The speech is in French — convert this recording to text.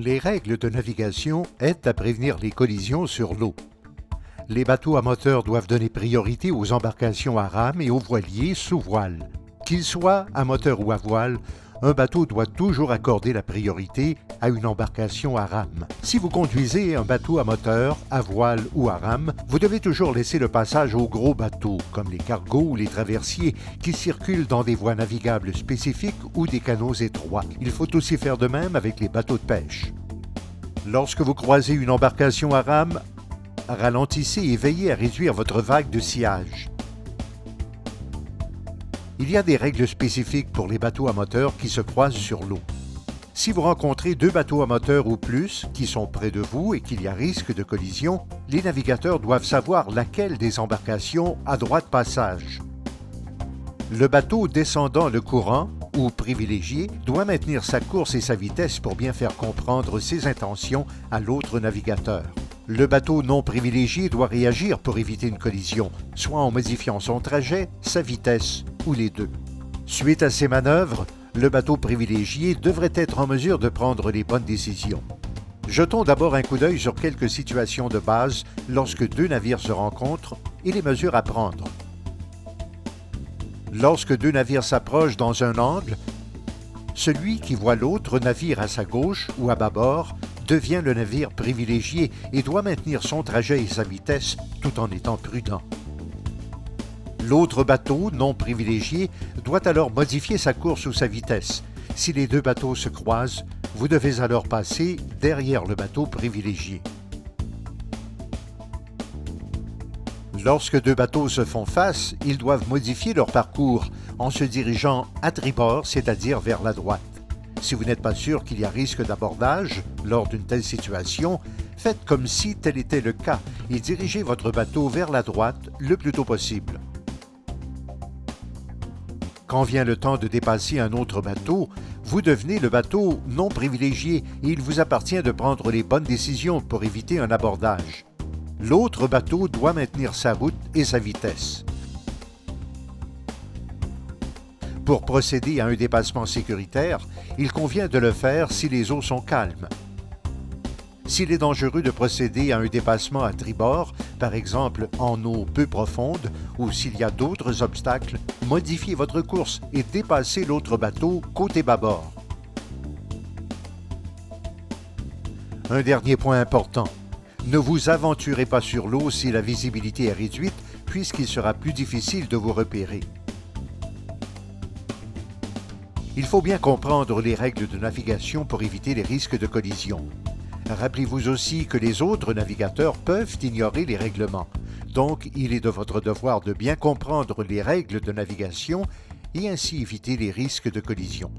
Les règles de navigation aident à prévenir les collisions sur l'eau. Les bateaux à moteur doivent donner priorité aux embarcations à rame et aux voiliers sous voile. Qu'ils soient à moteur ou à voile, un bateau doit toujours accorder la priorité à une embarcation à rame. Si vous conduisez un bateau à moteur, à voile ou à rame, vous devez toujours laisser le passage aux gros bateaux, comme les cargos ou les traversiers, qui circulent dans des voies navigables spécifiques ou des canaux étroits. Il faut aussi faire de même avec les bateaux de pêche. Lorsque vous croisez une embarcation à rame, ralentissez et veillez à réduire votre vague de sillage. Il y a des règles spécifiques pour les bateaux à moteur qui se croisent sur l'eau. Si vous rencontrez deux bateaux à moteur ou plus qui sont près de vous et qu'il y a risque de collision, les navigateurs doivent savoir laquelle des embarcations a droit de passage. Le bateau descendant le courant ou privilégié doit maintenir sa course et sa vitesse pour bien faire comprendre ses intentions à l'autre navigateur. Le bateau non privilégié doit réagir pour éviter une collision, soit en modifiant son trajet, sa vitesse ou les deux. Suite à ces manœuvres, le bateau privilégié devrait être en mesure de prendre les bonnes décisions. Jetons d'abord un coup d'œil sur quelques situations de base lorsque deux navires se rencontrent et les mesures à prendre. Lorsque deux navires s'approchent dans un angle, celui qui voit l'autre navire à sa gauche ou à bâbord devient le navire privilégié et doit maintenir son trajet et sa vitesse tout en étant prudent. L'autre bateau, non privilégié, doit alors modifier sa course ou sa vitesse. Si les deux bateaux se croisent, vous devez alors passer derrière le bateau privilégié. Lorsque deux bateaux se font face, ils doivent modifier leur parcours en se dirigeant à tribord, c'est-à-dire vers la droite. Si vous n'êtes pas sûr qu'il y a risque d'abordage lors d'une telle situation, faites comme si tel était le cas et dirigez votre bateau vers la droite le plus tôt possible. Quand vient le temps de dépasser un autre bateau, vous devenez le bateau non privilégié et il vous appartient de prendre les bonnes décisions pour éviter un abordage. L'autre bateau doit maintenir sa route et sa vitesse. Pour procéder à un dépassement sécuritaire, il convient de le faire si les eaux sont calmes. S'il est dangereux de procéder à un dépassement à tribord, par exemple en eau peu profonde, ou s'il y a d'autres obstacles, modifiez votre course et dépassez l'autre bateau côté bâbord. Un dernier point important. Ne vous aventurez pas sur l'eau si la visibilité est réduite, puisqu'il sera plus difficile de vous repérer. Il faut bien comprendre les règles de navigation pour éviter les risques de collision. Rappelez-vous aussi que les autres navigateurs peuvent ignorer les règlements. Donc, il est de votre devoir de bien comprendre les règles de navigation et ainsi éviter les risques de collision.